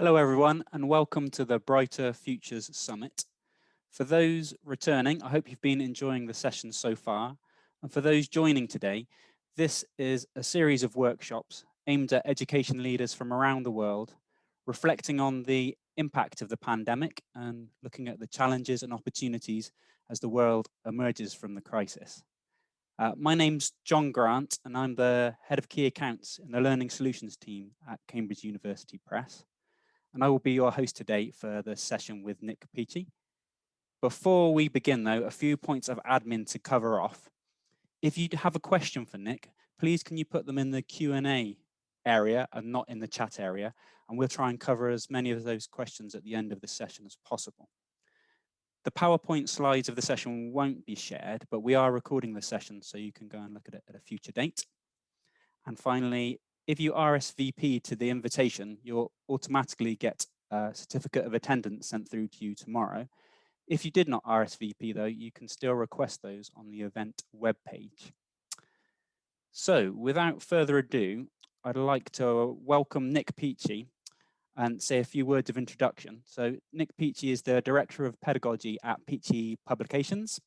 Hello everyone and welcome to the Brighter Futures Summit. For those returning, I hope you've been enjoying the session so far. And for those joining today, this is a series of workshops aimed at education leaders from around the world, reflecting on the impact of the pandemic and looking at the challenges and opportunities as the world emerges from the crisis. My name's John Grant and I'm the Head of Key Accounts in the Learning Solutions team at Cambridge University Press. And I will be your host today for the session with Nik Peachey. Before we begin though, a few points of admin to cover off. If you have a question for Nik, please can you put them in the Q&A area and not in the chat area, and we'll try and cover as many of those questions at the end of the session as possible. The PowerPoint slides of the session won't be shared, but we are recording the session so you can go and look at it at a future date. And finally, if you RSVP to the invitation, you'll automatically get a certificate of attendance sent through to you tomorrow. If you did not RSVP though, you can still request those on the event webpage. So without further ado, I'd like to welcome Nik Peachey and say a few words of introduction. So Nik Peachey is the Director of Pedagogy at PeachPublications,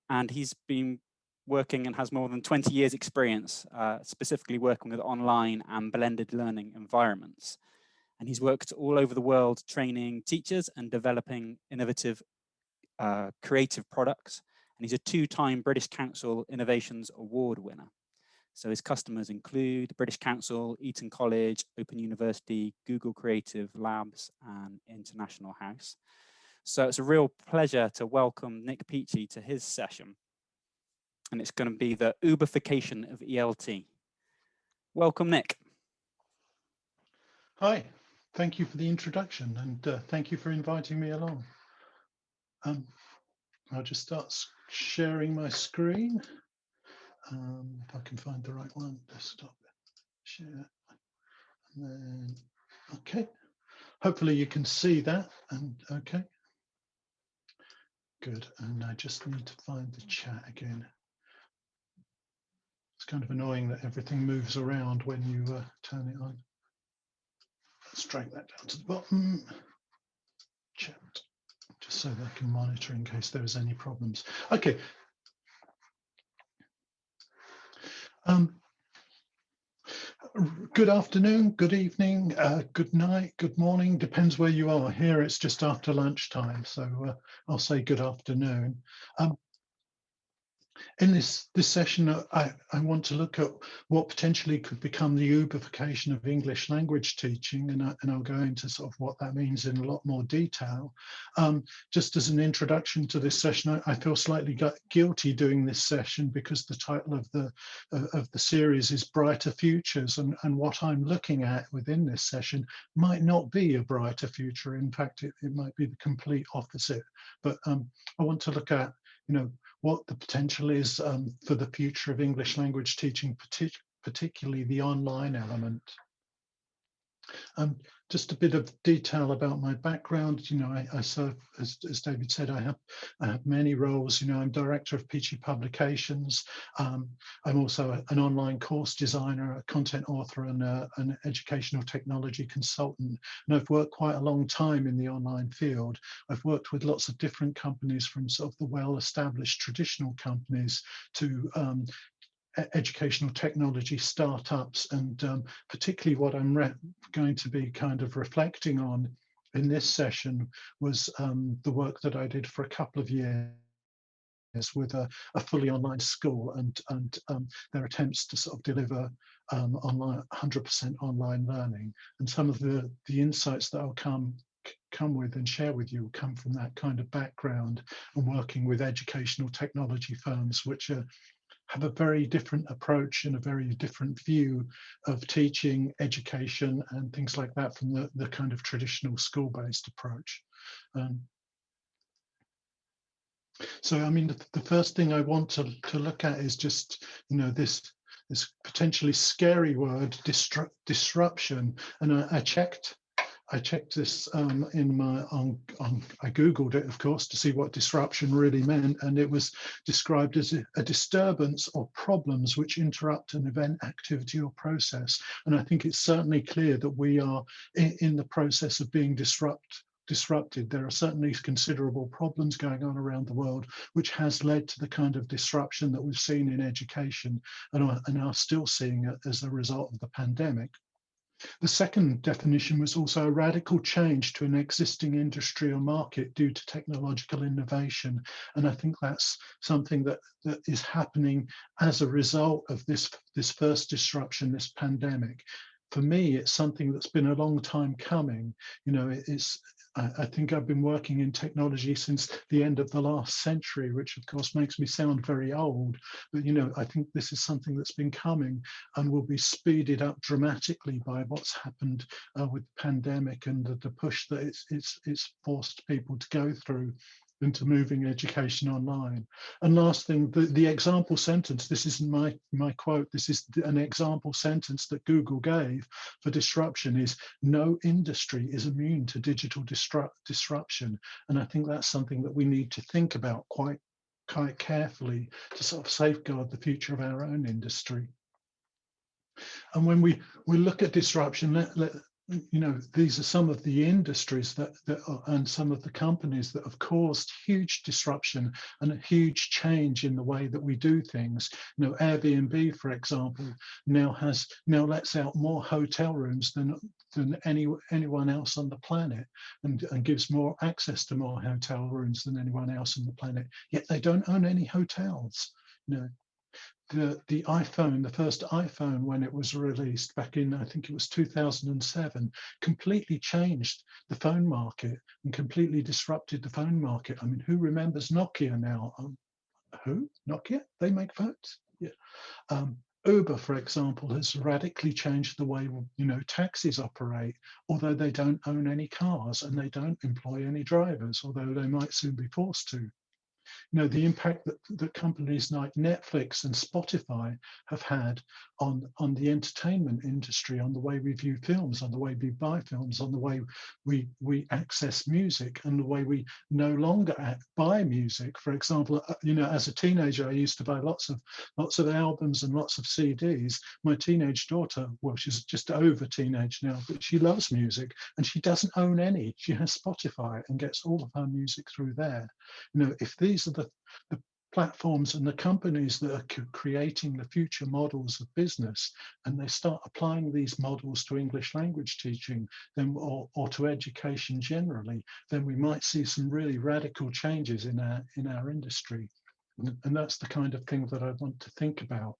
and he's been working and has more than 20 years experience, specifically working with online and blended learning environments. And he's worked all over the world training teachers and developing innovative creative products. And he's a two-time British Council Innovations Award winner. So his customers include British Council, Eton College, Open University, Google Creative Labs, and International House. So it's a real pleasure to welcome Nik Peachey to his session. And it's going to be the Uber-fication of ELT. Welcome, Nik. Hi, thank you for the introduction and thank you for inviting me along. I'll just start sharing my screen. If I can find the right one, desktop, share, and then, okay. Hopefully you can see that, and okay. Good, and I just need to find the chat again. It's kind of annoying that everything moves around when you turn it on. Let's drag that down to the bottom. Chat, just so they can monitor in case there is any problems. Okay. Good afternoon, good evening, good night, good morning, depends where you are. Here it's just after lunchtime, so I'll say good afternoon. In this session, I want to look at what potentially could become the Uber-fication of English language teaching, and I'll go into sort of what that means in a lot more detail. Just as an introduction to this session, I feel slightly guilty doing this session because the title of the series is Brighter Futures, and what I'm looking at within this session might not be a brighter future. In fact, it might be the complete opposite. But I want to look at, you know, what the potential is for the future of English language teaching, particularly the online element. Just a bit of detail about my background. You know, I serve, as David said, I have many roles. You know, I'm director of PeachPublications. I'm also an online course designer, a content author, and an educational technology consultant. And I've worked quite a long time in the online field. I've worked with lots of different companies, from sort of the well-established traditional companies to educational technology startups, and particularly what I'm going to be kind of reflecting on in this session was the work that I did for a couple of years with a fully online school, and their attempts to sort of deliver online 100% online learning. And some of the insights that I'll come with and share with you will come from that kind of background and working with educational technology firms, which have a very different approach and a very different view of teaching, education, and things like that from the kind of traditional school-based approach. So, I mean, the first thing I want to look at is just, you know, this potentially scary word, disruption. And I checked I checked this in my I googled it, of course, to see what disruption really meant, and it was described as a disturbance or problems which interrupt an event, activity, or process. And I think it's certainly clear that we are in the process of being disrupted. There are certainly considerable problems going on around the world, which has led to the kind of disruption that we've seen in education and are still seeing it as a result of the pandemic. The second definition was also a radical change to an existing industry or market due to technological innovation. And I think that's something that is happening as a result of this first disruption, this pandemic. For me, it's something that's been a long time coming. You know, I think I've been working in technology since the end of the last century, which of course makes me sound very old. But, you know, I think this is something that's been coming and will be speeded up dramatically by what's happened with the pandemic and the push that it's forced people to go through into moving education online. And last thing, the example sentence, this isn't my quote, this is an example sentence that Google gave for disruption is, no industry is immune to digital disruption. And I think that's something that we need to think about quite carefully to sort of safeguard the future of our own industry. And when we look at disruption, you know, these are some of the industries that and some of the companies that have caused huge disruption and a huge change in the way that we do things. You know, Airbnb, for example, now lets out more hotel rooms than anyone else on the planet, and gives more access to more hotel rooms than anyone else on the planet. Yet they don't own any hotels. You know, the iPhone, the first iPhone, when it was released back in, I think it was 2007, completely changed the phone market and completely disrupted the phone market. I mean, who remembers Nokia now? Who? Nokia? They make phones? Yeah. Uber, for example, has radically changed the way, you know, taxis operate, although they don't own any cars and they don't employ any drivers, although they might soon be forced to. You know, the impact that companies like Netflix and Spotify have had on the entertainment industry, on the way we view films, on the way we buy films, on the way we access music, and the way we no longer buy music. For example, you know, as a teenager, I used to buy lots of albums and lots of CDs. My teenage daughter, well, she's just over teenage now, but she loves music and she doesn't own any. She has Spotify and gets all of her music through there. You know, if these are the platforms and the companies that are creating the future models of business, and they start applying these models to English language teaching, then or to education generally, then we might see some really radical changes in our industry. And that's the kind of thing that I want to think about.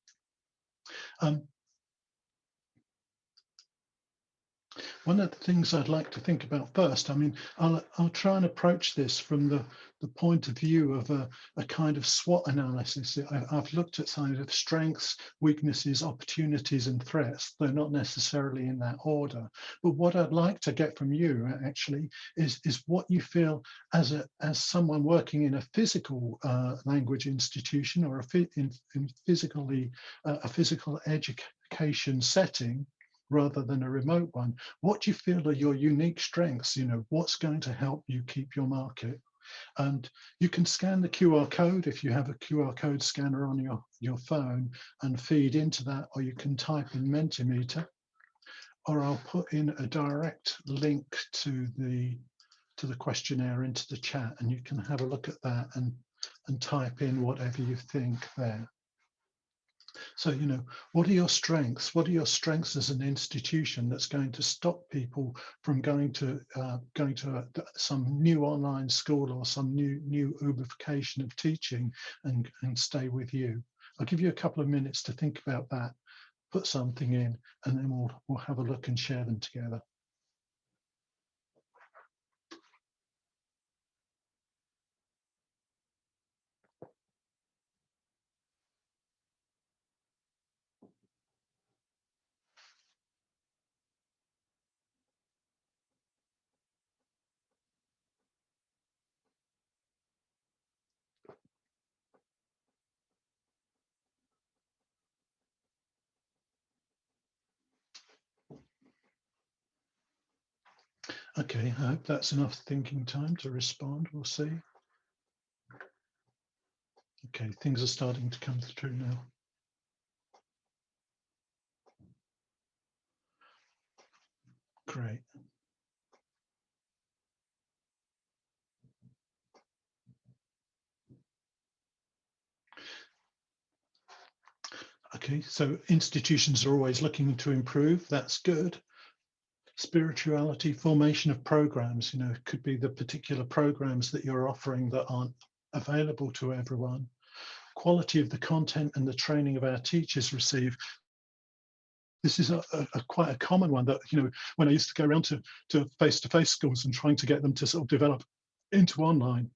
One of the things I'd like to think about first, I mean, I'll try and approach this from the point of view of a kind of SWOT analysis. I've looked at kind of strengths, weaknesses, opportunities, and threats. They're not necessarily in that order. But what I'd like to get from you actually is what you feel as someone working in a physical language institution or in a physical education setting, rather than a remote one. What do you feel are your unique strengths? You know, what's going to help you keep your market? And you can scan the QR code if you have a QR code scanner on your phone and feed into that, or you can type in Mentimeter, or I'll put in a direct link to the questionnaire into the chat, and you can have a look at that and type in whatever you think there. So, you know, what are your strengths? What are your strengths as an institution that's going to stop people from going to some new online school or some new Uber-fication of teaching and stay with you? I'll give you a couple of minutes to think about that, put something in, and then we'll have a look and share them together. Okay, I hope that's enough thinking time to respond. We'll see. Okay, things are starting to come through now. Great. Okay, so institutions are always looking to improve. That's good. Spirituality, formation of programs, it could be the particular programs that you're offering that aren't available to everyone. Quality of the content and the training of our teachers receive. This is a quite a common one that, when I used to go around to face-to-face schools and trying to get them to sort of develop into online,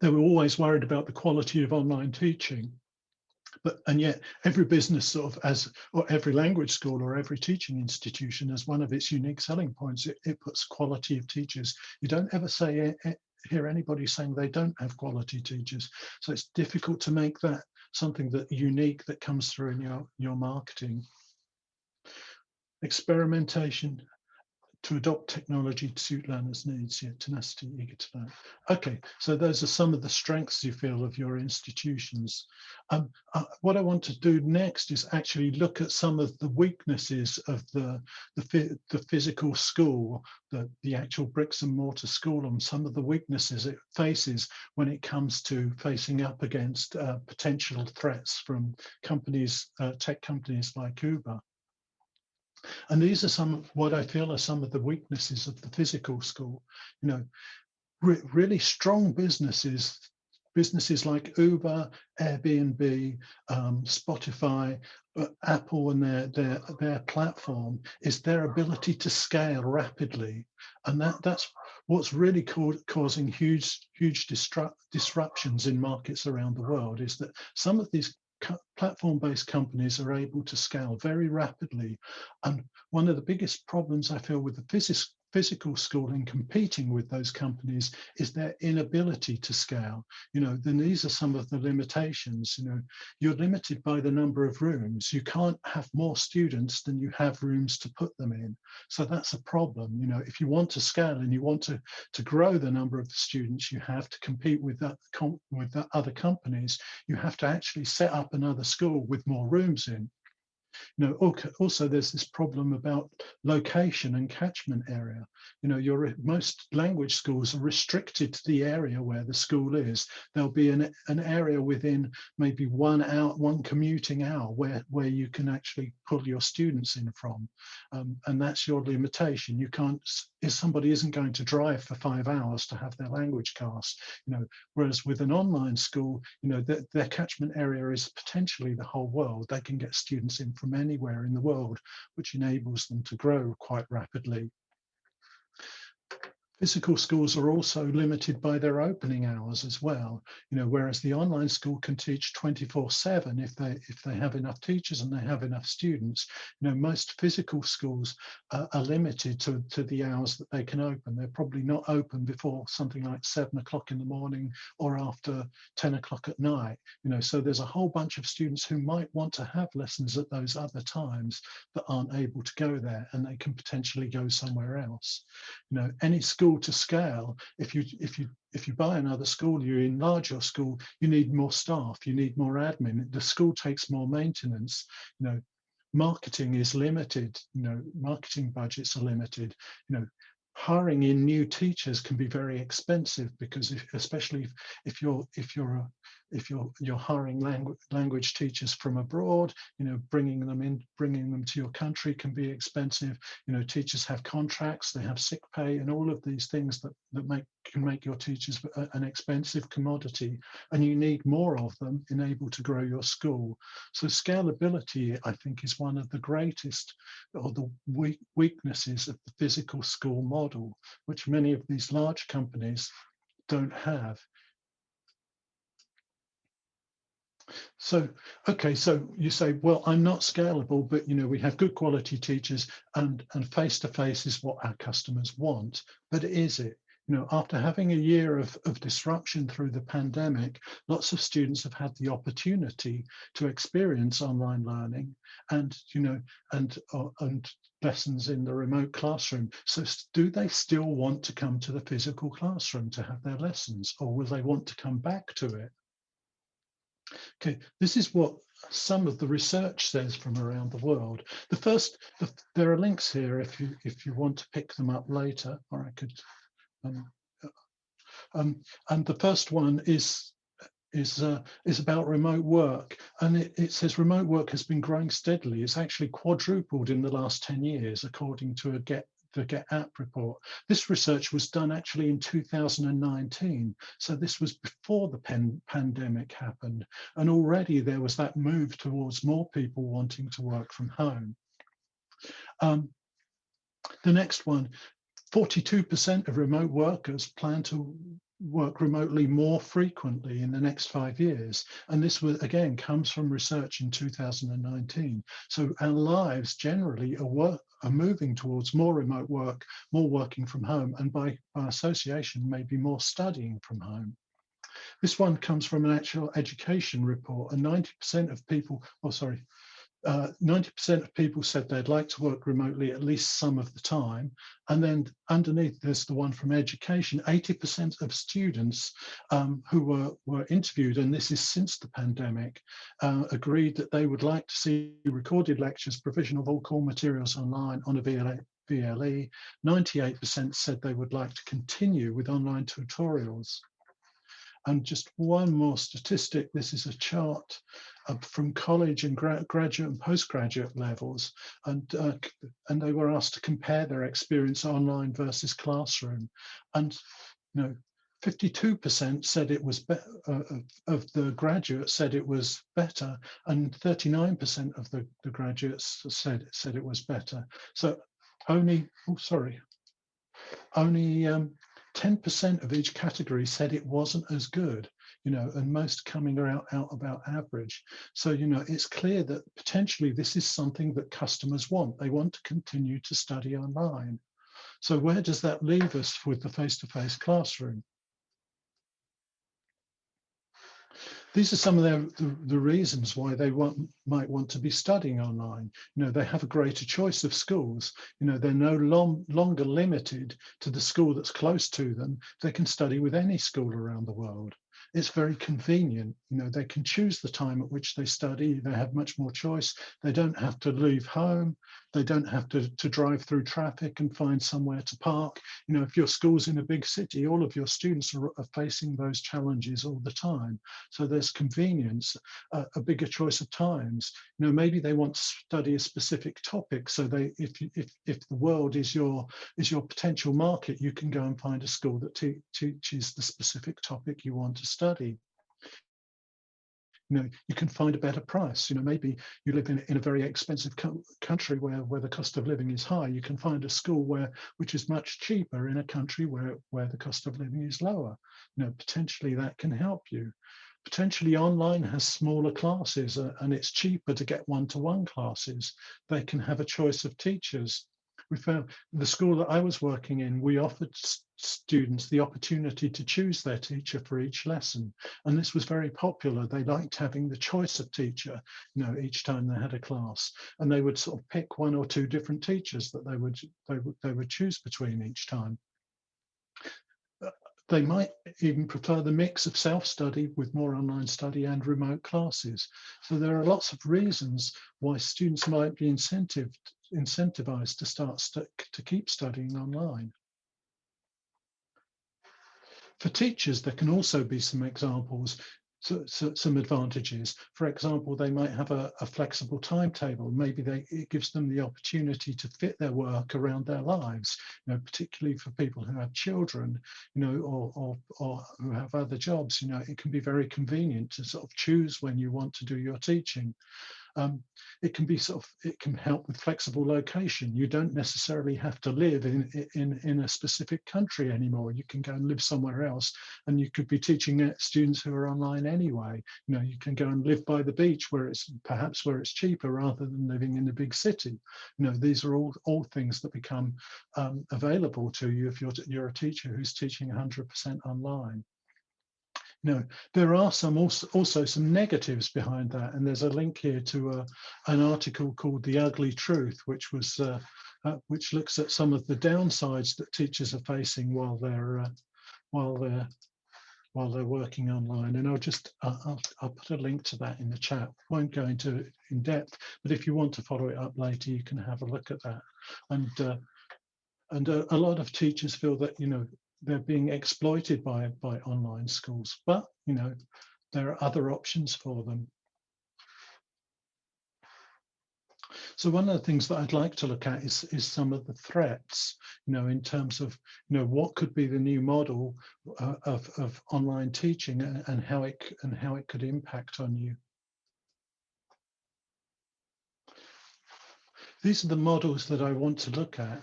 they were always worried about the quality of online teaching. And yet every business sort of or every language school or every teaching institution as one of its unique selling points, it puts quality of teachers. You don't ever hear anybody saying they don't have quality teachers. So it's difficult to make that something that unique that comes through in your marketing. Experimentation, to adopt technology to suit learners' needs, tenacity, eager to learn. Okay, so those are some of the strengths you feel of your institutions. What I want to do next is actually look at some of the weaknesses of the physical school, the actual bricks and mortar school, and some of the weaknesses it faces when it comes to facing up against potential threats from companies, tech companies like Uber. And these are some of what I feel are some of the weaknesses of the physical school. Really strong businesses like Uber, Airbnb, Spotify, Apple, and their platform is their ability to scale rapidly, and that's what's really causing huge disruptions in markets around the world. Is that some of these platform-based companies are able to scale very rapidly, and one of the biggest problems I feel with the physical school in competing with those companies is their inability to scale. Then these are some of the limitations. You're limited by the number of rooms. You can't have more students than you have rooms to put them in. So that's a problem. If you want to scale and you want to grow the number of students you have to compete with the other companies, you have to actually set up another school with more rooms in. Also there's this problem about location and catchment area. Most language schools are restricted to the area where the school is. There'll be an area within maybe 1 hour, one commuting hour where you can actually pull your students in from. And that's your limitation. You can't, if somebody isn't going to drive for 5 hours to have their language class, whereas with an online school, their catchment area is potentially the whole world. They can get students in from anywhere in the world, which enables them to grow quite rapidly. Physical schools are also limited by their opening hours as well, whereas the online school can teach 24/7 if they have enough teachers and they have enough students. Most physical schools are limited to the hours that they can open. They're probably not open before something like 7 o'clock in the morning or after 10 o'clock at night. So there's a whole bunch of students who might want to have lessons at those other times that aren't able to go there, and they can potentially go somewhere else. Any school to scale, if you buy another school, you enlarge your school, you need more staff, you need more admin, the school takes more maintenance. Marketing is limited, marketing budgets are limited. Hiring in new teachers can be very expensive, because especially if you're hiring language teachers from abroad, bringing them to your country can be expensive. Teachers have contracts, they have sick pay, and all of these things that can make your teachers an expensive commodity, and you need more of them able to grow your school. So scalability, I think, is one of the greatest, or the weaknesses of the physical school model, which many of these large companies don't have. So, okay, so you say, well, I'm not scalable, but we have good quality teachers, and face-to-face is what our customers want. But is it? After having a year of disruption through the pandemic, lots of students have had the opportunity to experience online learning and, and lessons in the remote classroom. So do they still want to come to the physical classroom to have their lessons, or will they want to come back to it? Okay, this is what some of the research says from around the world. There are links here if you want to pick them up later, or I could. And the first one is about remote work, and it says remote work has been growing steadily. It's actually quadrupled in the last 10 years, according to the Get App report. This research was done actually in 2019, so this was before the pandemic happened, and already there was that move towards more people wanting to work from home. The next one, 42% of remote workers plan to work remotely more frequently in the next 5 years. And this again comes from research in 2019. So our lives generally are moving towards more remote work, more working from home, and by association, maybe more studying from home. This one comes from an actual education report, and 90% of people, 90% of people said they'd like to work remotely at least some of the time. And then underneath there's the one from education. 80% of students who were interviewed, and this is since the pandemic, agreed that they would like to see recorded lectures, provision of all core materials online on a VLE. 98% said they would like to continue with online tutorials. And just one more statistic, this is a chart from college and graduate and postgraduate levels, and they were asked to compare their experience online versus classroom. And 52% said it was of the graduates said it was better, and 39% of the graduates said it was better. So only 10% of each category said it wasn't as good, and most coming out about average. So, it's clear that potentially this is something that customers want. They want to continue to study online. So where does that leave us with the face-to-face classroom? These are some of the reasons why they might want to be studying online. They have a greater choice of schools. They're no longer limited to the school that's close to them. They can study with any school around the world. It's very convenient. They can choose the time at which they study. They have much more choice. They don't have to leave home. They don't have to drive through traffic and find somewhere to park. If your school's in a big city, all of your students are facing those challenges all the time. So there's convenience, a bigger choice of times. Maybe they want to study a specific topic. So if the world is your potential market, you can go and find a school that teaches the specific topic you want to study. You can find a better price. Maybe you live in a very expensive country where the cost of living is high. You can find a school which is much cheaper in a country where the cost of living is lower. Potentially that can help you. Potentially online has smaller classes and it's cheaper to get one-to-one classes. They can have a choice of teachers. We found the school that I was working in, we offered students the opportunity to choose their teacher for each lesson. And this was very popular. They liked having the choice of teacher, each time they had a class. And they would sort of pick one or two different teachers that they would choose between each time. They might even prefer the mix of self-study with more online study and remote classes. So there are lots of reasons why students might be incentivized to keep studying online. For teachers, there can also be some examples, some advantages. For example, they might have a flexible timetable. Maybe it gives them the opportunity to fit their work around their lives, particularly for people who have children, or who have other jobs. It can be very convenient to sort of choose when you want to do your teaching. It can be it can help with flexible location. You don't necessarily have to live in a specific country anymore. You can go and live somewhere else, and you could be teaching students who are online anyway. You can go and live by the beach where it's perhaps cheaper rather than living in a big city. These are all things that become available to you if you're a teacher who's teaching 100% online. There are also some negatives behind that, and there's a link here to an article called "The Ugly Truth," which looks at some of the downsides that teachers are facing while they're working online. And I'll put a link to that in the chat. Won't go into it in depth, but if you want to follow it up later, you can have a look at that. And a lot of teachers feel that they're being exploited by online schools, but there are other options for them. So one of the things that I'd like to look at is some of the threats, in terms of what could be the new model of online teaching and how it could impact on you. These are the models that I want to look at.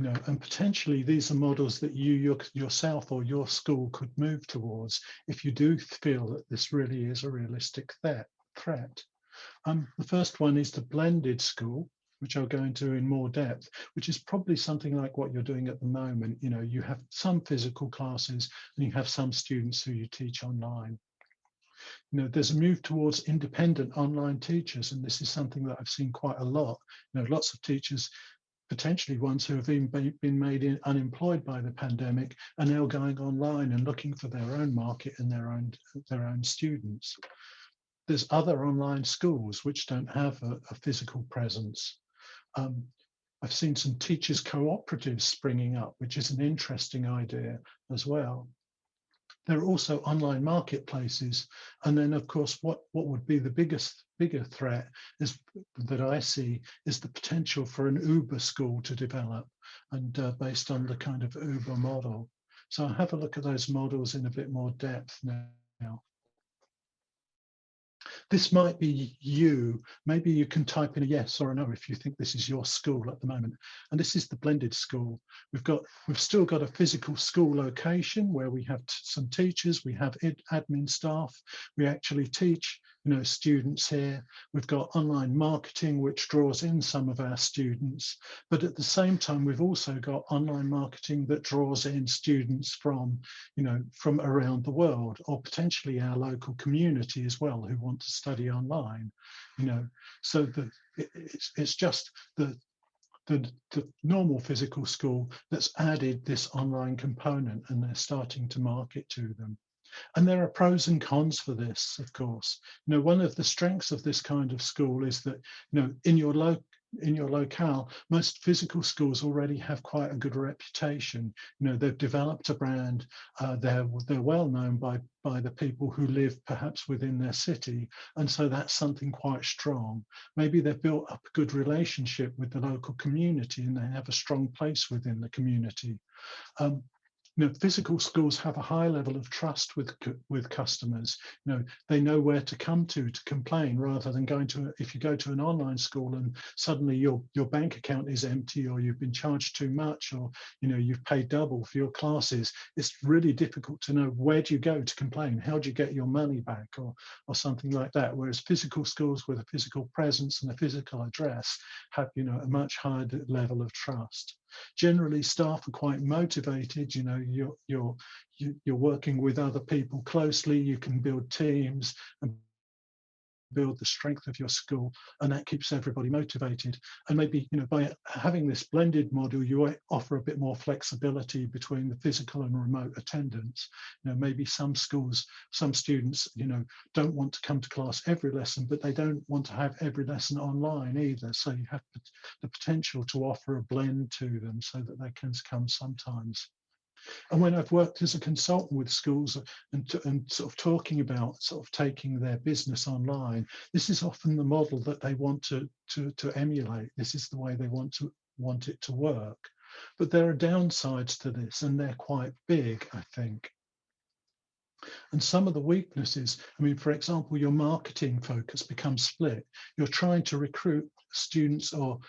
And potentially these are models that you yourself or your school could move towards if you do feel that this really is a realistic threat. The first one is the blended school, which I'll go into in more depth, which is probably something like what you're doing at the moment. You have some physical classes and you have some students who you teach online. There's a move towards independent online teachers, and this is something that I've seen quite a lot. Lots of teachers, potentially ones who have been made unemployed by the pandemic, are now going online and looking for their own market and their own students. There's other online schools which don't have a physical presence. I've seen some teachers cooperatives springing up, which is an interesting idea as well. There are also online marketplaces. And then, of course, what would be the bigger threat that I see is the potential for an Uber school to develop, and based on the kind of Uber model. So I'll have a look at those models in a bit more depth now. This might be you. Maybe you can type in a yes or a no if you think this is your school at the moment. And this is the blended school. We've still got a physical school location where we have some teachers, we have admin staff, we actually teach students here. We've got online marketing, which draws in some of our students. But at the same time, we've also got online marketing that draws in students from around the world, or potentially our local community as well, who want to study online. So it's just the normal physical school that's added this online component, and they're starting to market to them. And there are pros and cons for this, of course. One of the strengths of this kind of school is that, in your locale, most physical schools already have quite a good reputation. They've developed a brand. They're well known by the people who live perhaps within their city, and so that's something quite strong. Maybe they've built up a good relationship with the local community, and they have a strong place within the community. Physical schools have a high level of trust with customers. They know where to come to complain, rather than if you go to an online school and suddenly your bank account is empty, or you've been charged too much, or you've paid double for your classes. It's really difficult to know where do you go to complain, how do you get your money back, or something like that. Whereas physical schools with a physical presence and a physical address have a much higher level of trust. Generally, staff are quite motivated. You're working with other people closely. You can build teams and build the strength of your school, and that keeps everybody motivated. And maybe by having this blended model, you offer a bit more flexibility between the physical and remote attendance. Maybe some schools, some students don't want to come to class every lesson, but they don't want to have every lesson online either. So you have the potential to offer a blend to them so that they can come sometimes. And when I've worked as a consultant with schools and sort of talking about sort of taking their business online, this is often the model that they want to emulate. This is the way they want it to work. But there are downsides to this, and they're quite big, I think. And some of the weaknesses, I mean, for example, your marketing focus becomes split. You're trying to recruit students or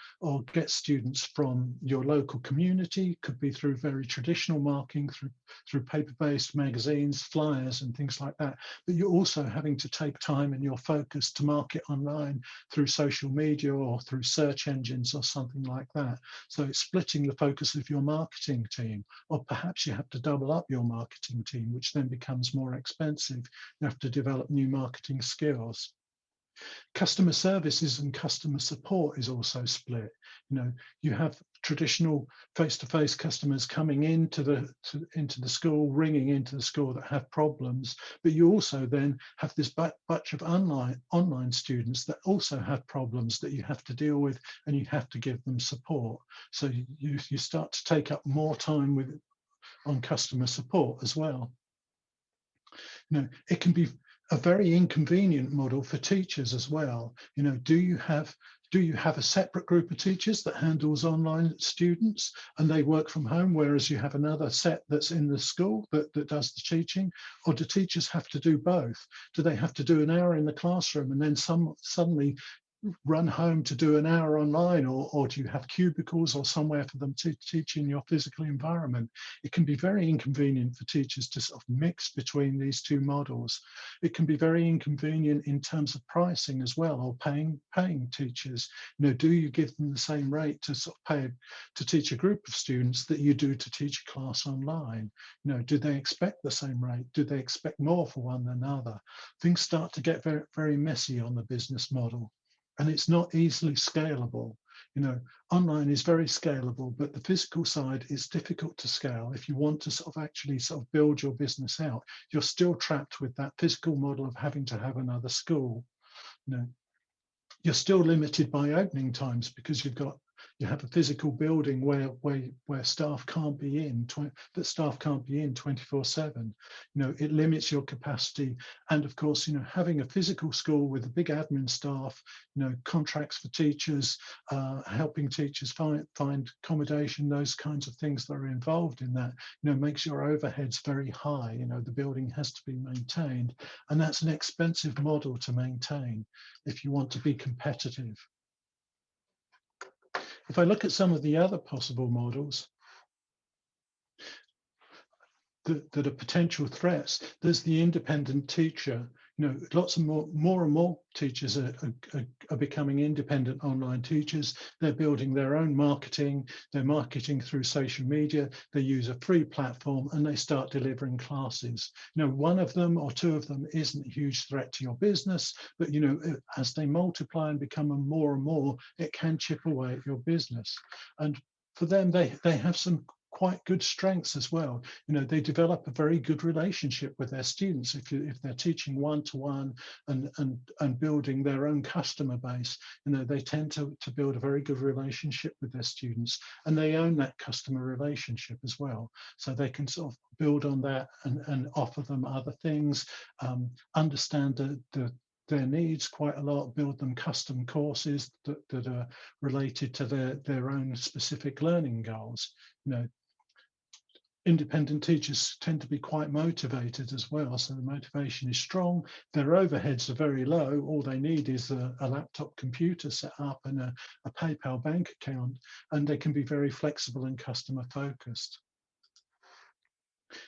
get students from your local community, could be through very traditional marketing, through paper-based magazines, flyers and things like that. But you're also having to take time and your focus to market online through social media or through search engines or something like that. So it's splitting the focus of your marketing team, or perhaps you have to double up your marketing team, which then becomes more expensive. You have to develop new marketing skills. Customer services and customer support is also split. You have traditional face-to-face customers coming into the school, ringing into the school that have problems, but you also then have this batch of online students that also have problems that you have to deal with, and you have to give them support. So you start to take up more time on customer support as well. It can be a very inconvenient model for teachers as well. Do you have a separate group of teachers that handles online students and they work from home, whereas you have another set that's in the school that does the teaching? Or do teachers have to do both? Do they have to do an hour in the classroom and then suddenly run home to do an hour online, or do you have cubicles or somewhere for them to teach in your physical environment? It can be very inconvenient for teachers to sort of mix between these two models. It can be very inconvenient in terms of pricing as well, or paying teachers. Do you give them the same rate to sort of pay to teach a group of students that you do to teach a class online? Do they expect the same rate? Do they expect more for one than another? Things start to get very, very messy on the business model. And it's not easily scalable. Online is very scalable, but the physical side is difficult to scale. If you want to sort of actually sort of build your business out, you're still trapped with that physical model of having to have another school. You're still limited by opening times because you have a physical building where staff can't be in, that staff can't be in 24/7. It limits your capacity. And of course, having a physical school with a big admin staff, contracts for teachers, helping teachers find accommodation, those kinds of things that are involved in that, makes your overheads very high. The building has to be maintained, and that's an expensive model to maintain if you want to be competitive. If I look at some of the other possible models that are potential threats, there's the independent teacher. Lots of more and more teachers are becoming independent online teachers. They're building their own marketing. They're marketing through social media. They use a free platform and they start delivering classes. One of them or two of them isn't a huge threat to your business, but as they multiply and become more and more, it can chip away at your business. And for them, they have some quite good strengths as well. They develop a very good relationship with their students. If they're teaching one-to-one and building their own customer base, they tend to build a very good relationship with their students, and they own that customer relationship as well. So they can sort of build on that and offer them other things, understand their needs quite a lot, build them custom courses that are related to their own specific learning goals. Independent teachers tend to be quite motivated as well. So the motivation is strong. Their overheads are very low. All they need is a laptop computer set up and a PayPal bank account, and they can be very flexible and customer focused.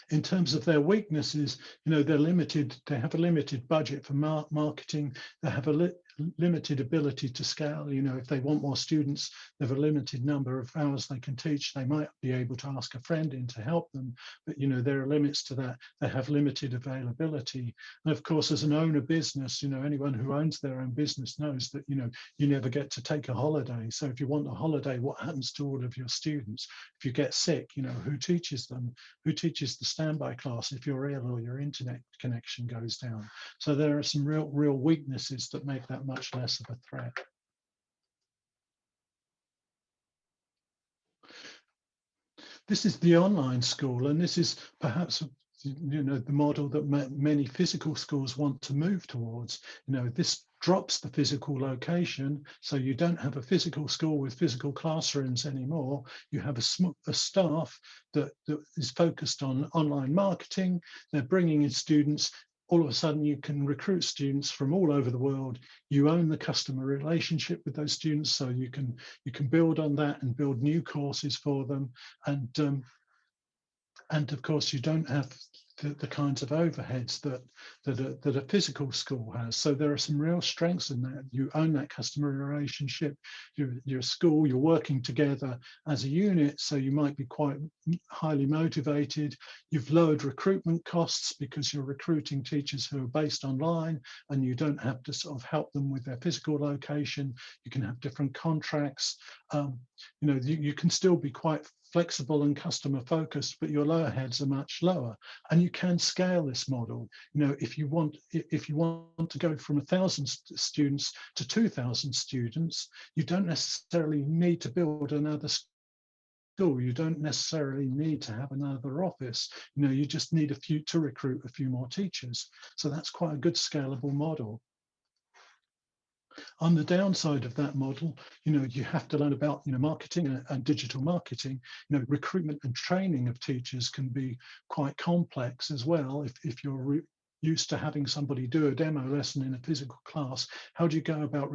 In terms of their weaknesses, they're limited. They have a limited budget for marketing. They have a limited ability to scale. If they want more students, they have a limited number of hours they can teach. They might be able to ask a friend in to help them, but there are limits to that. They have limited availability. And of course, as an owner business, anyone who owns their own business knows that you never get to take a holiday. So if you want a holiday, what happens to all of your students? If you get sick, who teaches them? Who teaches the standby class if you're ill or your internet connection goes down? So there are some real weaknesses that make that much less of a threat. This is the online school, and this is perhaps the model that many physical schools want to move towards. This drops the physical location, so you don't have a physical school with physical classrooms anymore. You have a staff that is focused on online marketing. They're bringing in students. All of a sudden, you can recruit students from all over the world. You own the customer relationship with those students, so you can build on that and build new courses for them. And of course, you don't have the kinds of overheads that a physical school has. So there are some real strengths in that. You own that customer relationship. You're a school. You're working together as a unit, so you might be quite highly motivated. You've lowered recruitment costs because you're recruiting teachers who are based online, and you don't have to sort of help them with their physical location. You can have different contracts. You can still be quite flexible and customer focused, but your overheads are much lower, and you can scale this model. If you want to go from 1,000 students to 2,000 students, you don't necessarily need to build another school. You don't necessarily need to have another office. You just need to recruit a few more teachers. So that's quite a good scalable model. On the downside of that model, you have to learn about marketing and digital marketing. Recruitment and training of teachers can be quite complex as well. If you're used to having somebody do a demo lesson in a physical class, how do you go about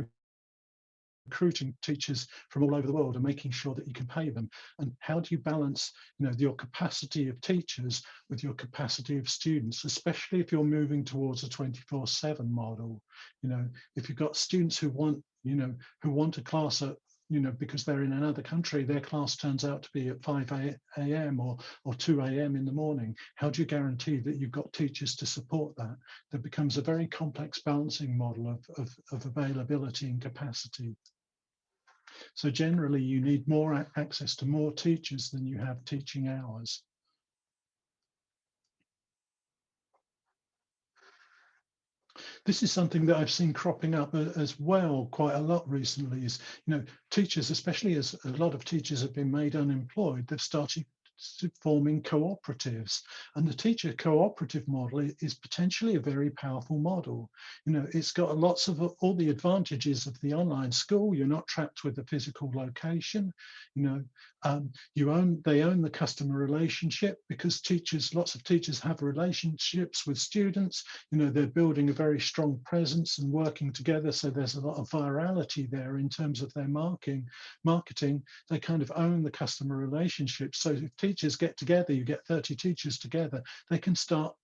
recruiting teachers from all over the world and making sure that you can pay them? And how do you balance your capacity of teachers with your capacity of students, especially if you're moving towards a 24/7 model? If you've got students who want a class at because they're in another country, their class turns out to be at 5 a.m. or 2 a.m. in the morning. How do you guarantee that you've got teachers to support that? That becomes a very complex balancing model of availability and capacity. So generally, you need more access to more teachers than you have teaching hours. This is something that I've seen cropping up as well quite a lot recently. Is teachers, especially as a lot of teachers have been made unemployed, they've started forming cooperatives, and the teacher cooperative model is potentially a very powerful model. It's got lots of all the advantages of the online school. You're not trapped with a physical location. They own the customer relationship, because lots of teachers have relationships with students. They're building a very strong presence and working together, so there's a lot of virality there in terms of their marketing. They kind of own the customer relationship. So if teachers get together, you get 30 teachers together, they can start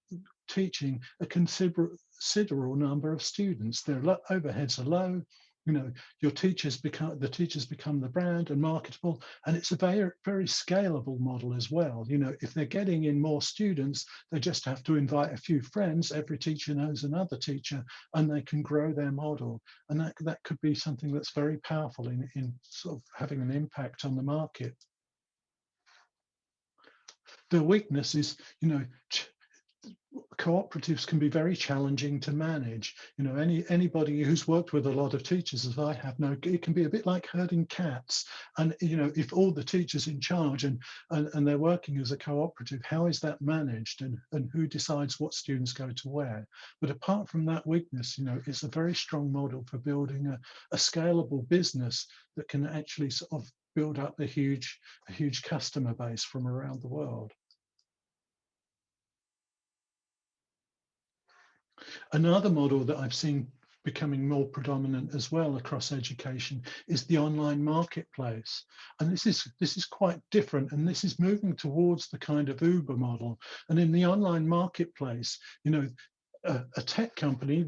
teaching a considerable number of students. Their overheads are low. The teachers become the brand and marketable, and it's a very, very scalable model as well. If they're getting in more students, they just have to invite a few friends. Every teacher knows another teacher, and they can grow their model. And that could be something that's very powerful in sort of having an impact on the market. The weakness is, cooperatives can be very challenging to manage. Anybody who's worked with a lot of teachers, as I have, know it can be a bit like herding cats. And if all the teachers in charge and they're working as a cooperative, how is that managed, and who decides what students go to where? But apart from that weakness, it's a very strong model for building a scalable business that can actually sort of build up a huge customer base from around the world. Another model that I've seen becoming more predominant as well across education is the online marketplace. And this is quite different, and this is moving towards the kind of Uber model. And in the online marketplace, a tech company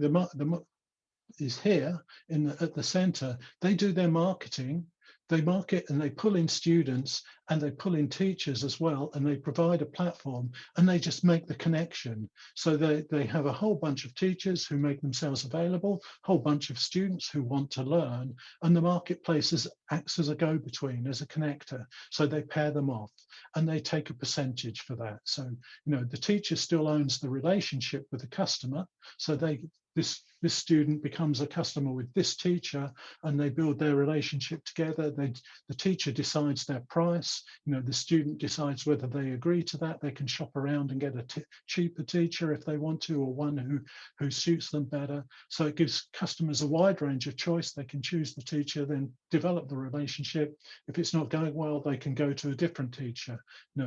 is here at the center. They do their marketing. They market and they pull in students and they pull in teachers as well, and they provide a platform, and they just make the connection. So they have a whole bunch of teachers who make themselves available, a whole bunch of students who want to learn, and the marketplace acts as a go-between, as a connector. So they pair them off, and they take a percentage for that. So the teacher still owns the relationship with the customer. So this this student becomes a customer with this teacher, and they build their relationship together. The teacher decides their price. The student decides whether they agree to that. They can shop around and get a cheaper teacher if they want to, or one who suits them better. So it gives customers a wide range of choice. They can choose the teacher, then develop the relationship. If it's not going well, they can go to a different teacher.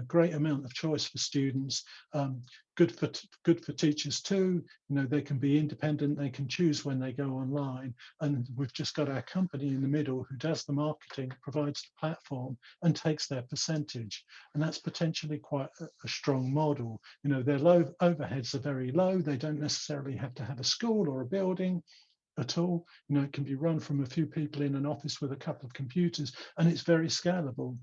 Great amount of choice for students. Good for teachers too. They can be independent. They can choose when they go online. And we've just got our company in the middle who does the marketing, provides the platform, and takes their percentage. And that's potentially quite a strong model. Their low overheads are very low. They don't necessarily have to have a school or a building at all. It can be run from a few people in an office with a couple of computers, and it's very scalable.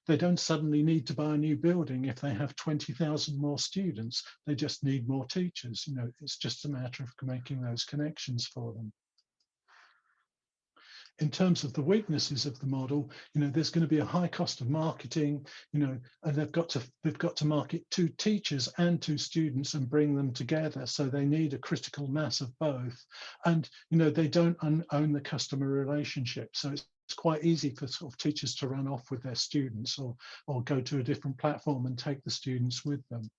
They don't suddenly need to buy a new building if they have 20,000 more students. They just need more teachers. It's just a matter of making those connections for them. In terms of the weaknesses of the model, there's going to be a high cost of marketing, and they've got to market to teachers and to students and bring them together. So they need a critical mass of both. And, they don't own the customer relationship. So it's quite easy for sort of teachers to run off with their students or go to a different platform and take the students with them.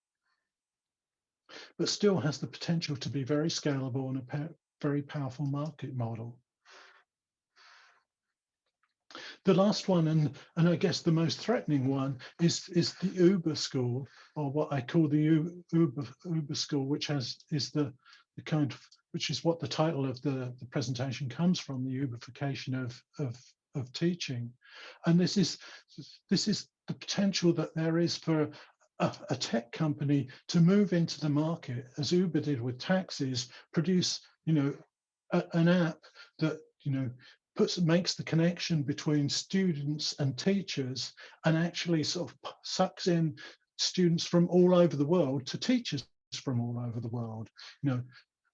But still has the potential to be very scalable and a very powerful market model. The last one, and I guess the most threatening one, is the Uber school, or what I call the Uber school, which is what the title of the presentation comes from, the Uber-fication of teaching. And this is the potential that there is for a tech company to move into the market, as Uber did with taxis, produce an app that makes the connection between students and teachers, and actually sort of sucks in students from all over the world to teachers from all over the world.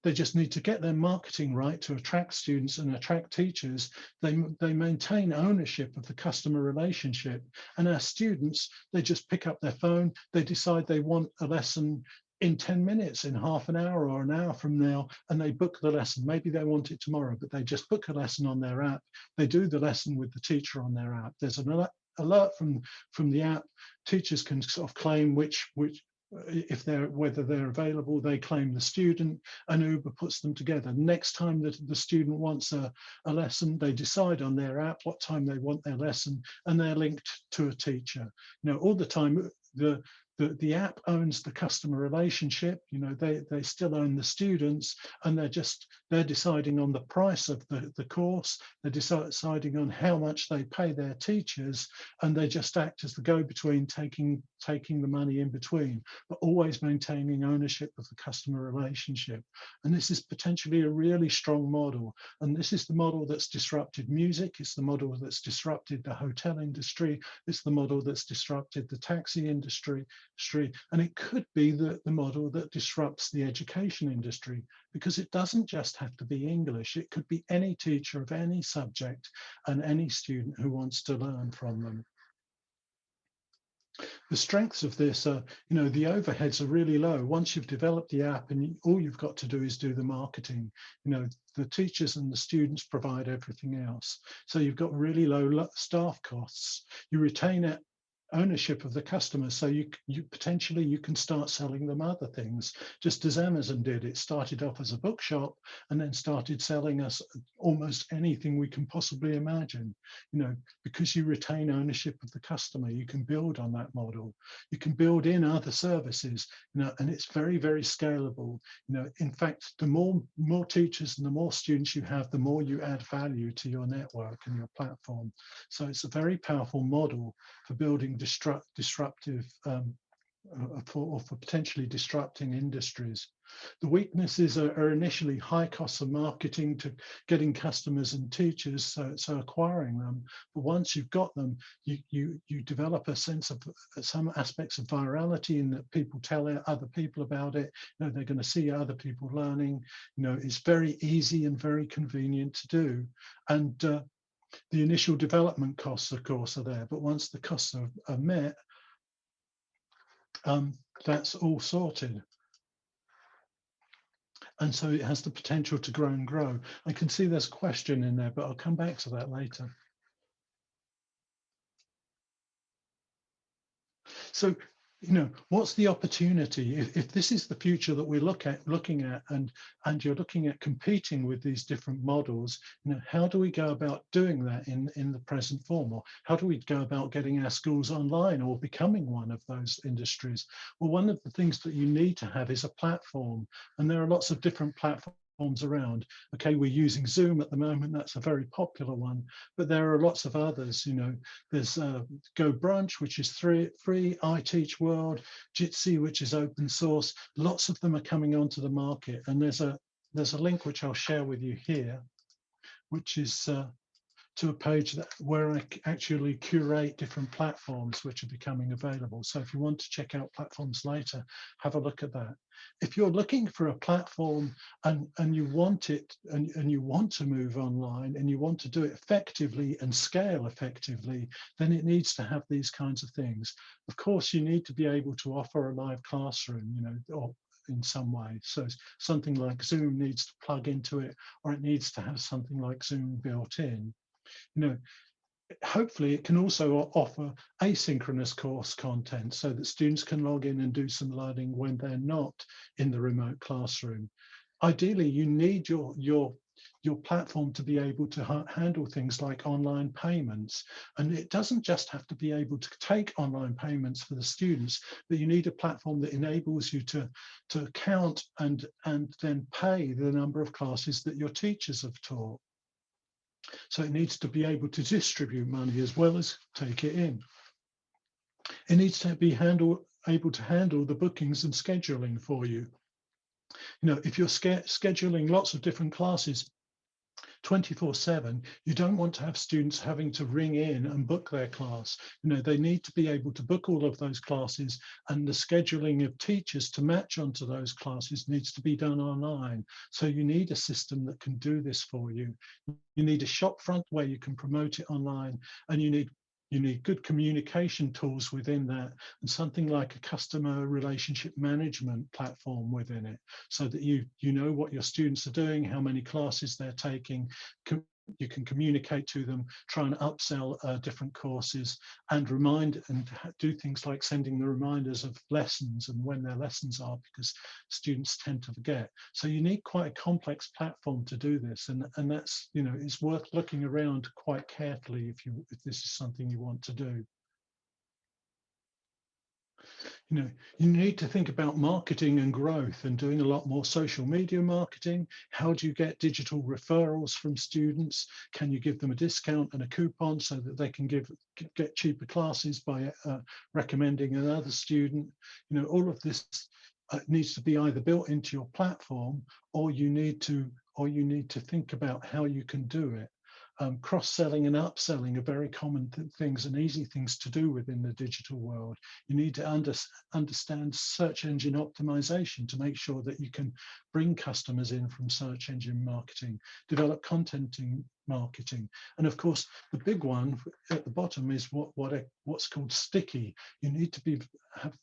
They just need to get their marketing right to attract students and attract teachers. They maintain ownership of the customer relationship, and our students, they just pick up their phone, they decide they want a lesson in 10 minutes, in half an hour or an hour from now, and they book the lesson. Maybe they want it tomorrow, but they just book a lesson on their app. They do the lesson with the teacher on their app. There's an alert from the app. Teachers can sort of claim whether they're available. They claim the student, and Uber puts them together. Next time that the student wants a lesson, they decide on their app what time they want their lesson, and they're linked to a teacher. All the time, the app owns the customer relationship. They still own the students, and they're deciding on the price of the course. They're deciding on how much they pay their teachers, and they just act as the go-between, taking the money in between, but always maintaining ownership of the customer relationship. And this is potentially a really strong model. And this is the model that's disrupted music. It's the model that's disrupted the hotel industry. It's the model that's disrupted the taxi industry. And it could be the model that disrupts the education industry, because it doesn't just have to be English. It could be any teacher of any subject and any student who wants to learn from them. The strengths of this are, the overheads are really low. Once you've developed the app, and all you've got to do is do the marketing. The teachers and the students provide everything else. So you've got really low staff costs. You retain ownership of the customer, so you potentially you can start selling them other things, just as Amazon did. It started off as a bookshop and then started selling us almost anything we can possibly imagine. Because you retain ownership of the customer, you can build on that model. You can build in other services, and it's very, very scalable. In fact, the more teachers and the more students you have, the more you add value to your network and your platform. So it's a very powerful model for building disruptive for potentially disrupting industries. The weaknesses are initially high costs of marketing to getting customers and teachers, so acquiring them. But once you've got them, you develop a sense of some aspects of virality, in that people tell other people about it. They're going to see other people learning. It's very easy and very convenient to do. And the initial development costs, of course, are there, but once the costs are met, that's all sorted. And so it has the potential to grow and grow. I can see there's a question in there, but I'll come back to that later. So, what's the opportunity if this is the future that we're looking at, and you're looking at competing with these different models? How do we go about doing that in the present form, or how do we go about getting our schools online or becoming one of those industries? Well, one of the things that you need to have is a platform, and there are lots of different platforms around. Okay, we're using Zoom at the moment. That's a very popular one, but there are lots of others. There's Go Brunch, which is free, iTeachWorld, Jitsi, which is open source. Lots of them are coming onto the market, and there's a link which I'll share with you here, which is to a page where I actually curate different platforms which are becoming available. So if you want to check out platforms later, have a look at that. If you're looking for a platform and you want it, and you want to move online, and you want to do it effectively and scale effectively, then it needs to have these kinds of things. Of course, you need to be able to offer a live classroom, or in some way. So something like Zoom needs to plug into it, or it needs to have something like Zoom built in. Hopefully it can also offer asynchronous course content so that students can log in and do some learning when they're not in the remote classroom. Ideally, you need your platform to be able to handle things like online payments. And it doesn't just have to be able to take online payments for the students, but you need a platform that enables you to count and then pay the number of classes that your teachers have taught. So it needs to be able to distribute money as well as take it in. It needs to be able to handle the bookings and scheduling for you. If you're scheduling lots of different classes 24/7, you don't want to have students having to ring in and book their class. They need to be able to book all of those classes, and the scheduling of teachers to match onto those classes needs to be done online. So you need a system that can do this for you. You need a shop front where you can promote it online, and you need good communication tools within that, and something like a customer relationship management platform within it, so that you know what your students are doing, how many classes they're taking. You can communicate to them, try and upsell different courses, and remind and do things like sending the reminders of lessons and when their lessons are, because students tend to forget. So you need quite a complex platform to do this, and that's it's worth looking around quite carefully if this is something you want to do. You need to think about marketing and growth and doing a lot more social media marketing. How do you get digital referrals from students? Can you give them a discount and a coupon so that they can get cheaper classes by recommending another student? All of this needs to be either built into your platform, or you need to think about how you can do it. Cross-selling and upselling are very common things and easy things to do within the digital world. You need to understand search engine optimization to make sure that you can bring customers in from search engine marketing, develop content marketing. And of course, the big one at the bottom is what's called sticky. You need to have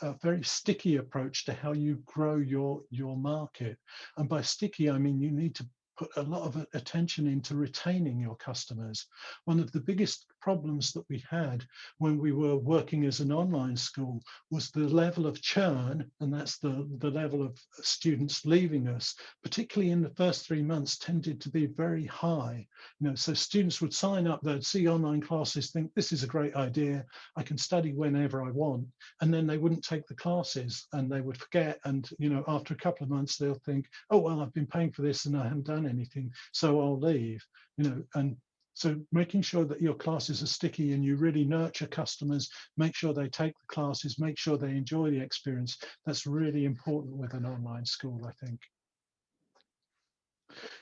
a very sticky approach to how you grow your market. And by sticky, I mean you need to put a lot of attention into retaining your customers. One of the biggest problems that we had when we were working as an online school was the level of churn, and that's the level of students leaving us, particularly in the first 3 months, tended to be very high. So students would sign up, they'd see online classes, think this is a great idea, I can study whenever I want, and then they wouldn't take the classes and they would forget, and after a couple of months they'll think, oh well, I've been paying for this and I haven't done anything, so I'll leave. And so making sure that your classes are sticky and you really nurture customers, make sure they take the classes, make sure they enjoy the experience, that's really important with an online school, I think.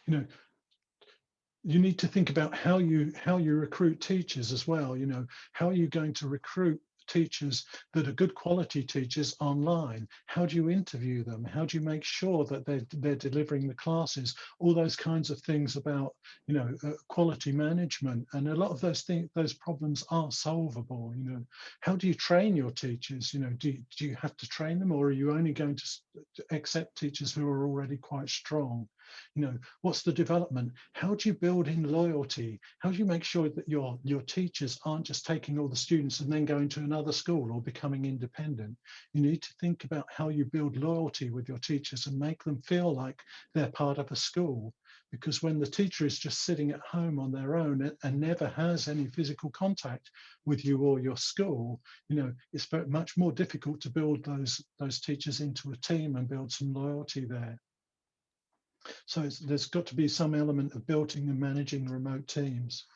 You need to think about how you recruit teachers as well. How are you going to recruit teachers that are good quality teachers online? How do you interview them? How do you make sure that they're delivering the classes? All those kinds of things about, you know, quality management. And a lot of those things, those problems are solvable. You know, how do you train your teachers? You know, do you have to train them, or are you only going to accept teachers who are already quite strong? You know, what's the development? How do you build in loyalty? How do you make sure that your teachers aren't just taking all the students and then going to another school or becoming independent? You need to think about how you build loyalty with your teachers and make them feel like they're part of a school. Because when the teacher is just sitting at home on their own and never has any physical contact with you or your school, you know, it's very much more difficult to build those teachers into a team and build some loyalty there. So there's got to be some element of building and managing remote teams.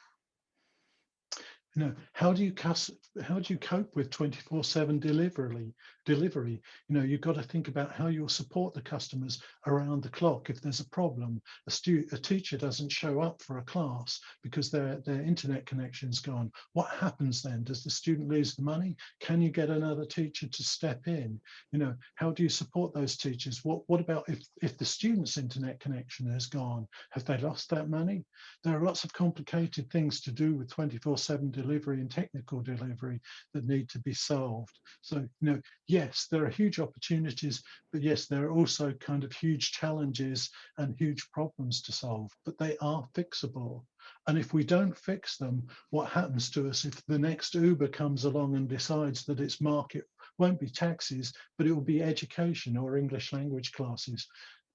You know, how do you cope with 24/7 delivery? You know, you've got to think about how you'll support the customers around the clock. If there's a problem, a teacher doesn't show up for a class because their internet connection's gone. What happens then? Does the student lose the money? Can you get another teacher to step in? You know, how do you support those teachers? What about if the student's internet connection has gone? Have they lost that money? There are lots of complicated things to do with 24/7 delivery and technical delivery that need to be solved. So, you know, yes, there are huge opportunities, but yes, there are also kind of huge challenges and huge problems to solve, but they are fixable. And if we don't fix them, what happens to us if the next Uber comes along and decides that its market won't be taxis, but it will be education or English language classes?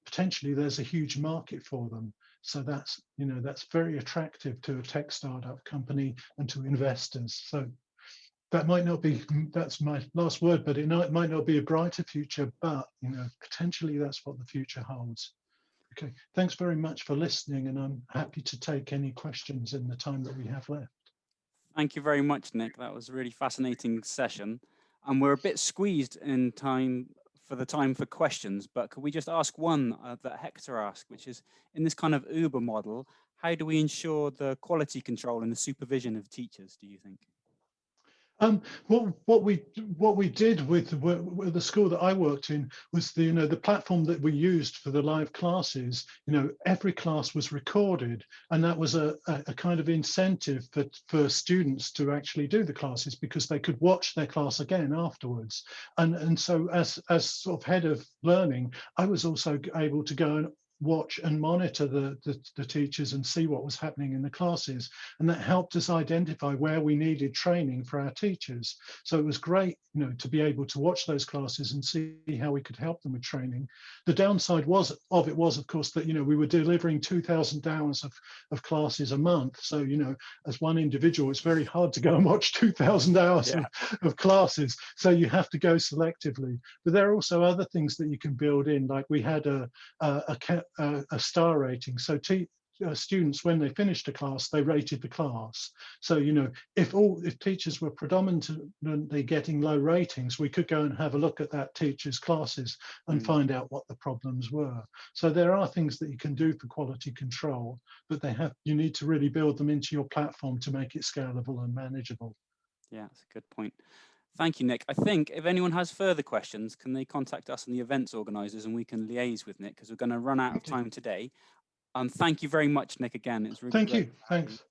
Potentially there's a huge market for them. So that's, you know, that's very attractive to a tech startup company and to investors. So that might not be, that's my last word, but it might not be a brighter future, but, you know, potentially that's what the future holds. Okay, thanks very much for listening, and I'm happy to take any questions in the time that we have left. Thank you very much, Nick. That was a really fascinating session. And we're a bit squeezed in time for questions, but could we just ask one that Hector asked, which is, in this kind of Uber model, how do we ensure the quality control and the supervision of teachers, do you think? What we did with the school that I worked in was the platform that we used for the live classes. You know, every class was recorded, and that was a kind of incentive for students to actually do the classes because they could watch their class again afterwards. And so as sort of head of learning, I was also able to go and watch and monitor the teachers and see what was happening in the classes, and that helped us identify where we needed training for our teachers. So it was great, you know, to be able to watch those classes and see how we could help them with training. The downside was of course that, you know, we were delivering 2,000 hours of classes a month. So, you know, as one individual, it's very hard to go and watch 2,000 hours of classes. So you have to go selectively. But there are also other things that you can build in, like we had a star rating. So students, when they finished a class, they rated the class. So, you know, if teachers were predominantly getting low ratings, we could go and have a look at that teacher's classes and find out what the problems were. So there are things that you can do for quality control, but you need to really build them into your platform to make it scalable and manageable. Yeah, that's a good point. Thank you, Nick. I think if anyone has further questions, can they contact us and the events organisers, and we can liaise with Nick, because we're going to run out of time today. Thank you very much, Nick, again. It's really Thank great. you. Thanks.